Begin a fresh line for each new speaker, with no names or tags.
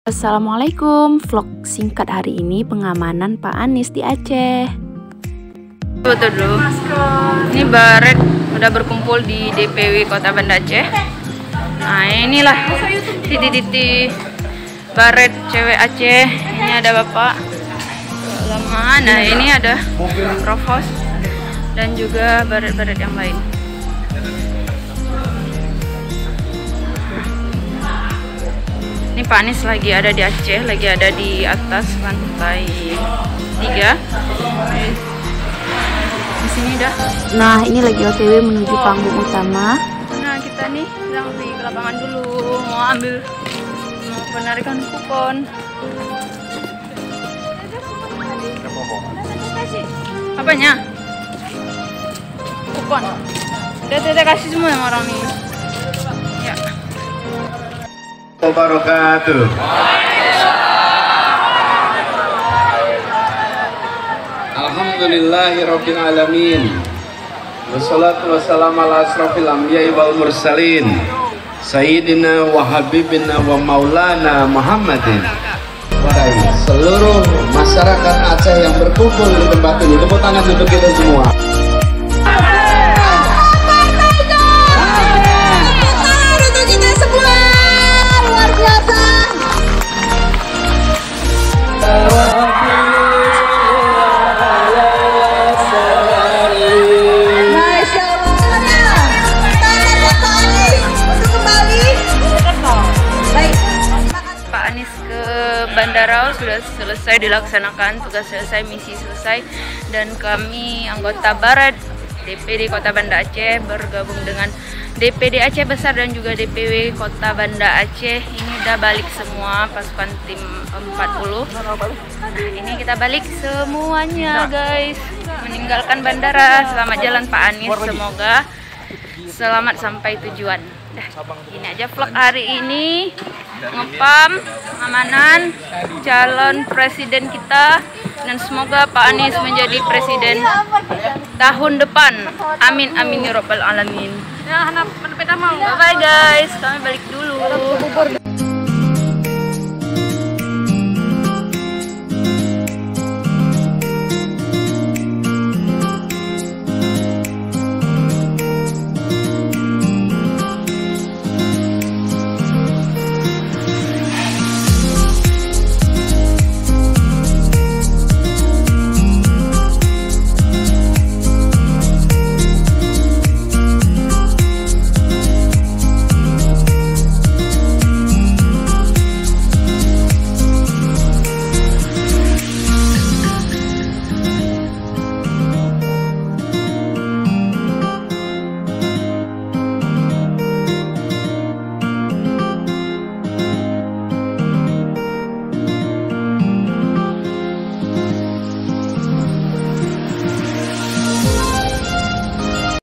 Assalamualaikum, vlog singkat hari ini pengamanan Pak Anies di Aceh.
Betul dulu. Ini Baret udah berkumpul di DPW Kota Banda Aceh. Nah inilah titik-titik Baret cewek Aceh. Ini ada Bapak Lama. Nah ini ada Provos dan juga Baret-Baret yang lain. Ini Pak Anies lagi ada di Aceh, lagi ada di atas lantai 3. Di sini dah.
Nah, ini lagi OTW menuju panggung utama.
Nah, kita nih sedang di lapangan dulu, mau penarikan kupon. Apanya? Kupon. Kita kasih semua yang orang nih. Ya.
Wabarakatuh. Alhamdulillahirabbil alamin. Wassalatu wassalamu ala asrofil anbiya'i wal mursalin Sayyidina wa habibina wa maulana Muhammadin. Baik, seluruh masyarakat Aceh yang berkumpul di tempat ini, tepuk tangan untuk kita semua.
Bandara sudah selesai dilaksanakan, tugas selesai, misi selesai, dan kami anggota Baret DPD Kota Banda Aceh bergabung dengan DPD Aceh Besar dan juga DPW Kota Banda Aceh. Ini udah balik semua pasukan tim 40. Nah, ini kita balik semuanya guys, meninggalkan bandara. Selamat jalan Pak Anies, semoga selamat sampai tujuan. Ini aja vlog hari ini, ngepam amanan calon presiden kita, dan semoga Pak Anies menjadi presiden tahun depan. Amin amin ya rabbal alamin. Bye bye guys, kami balik dulu.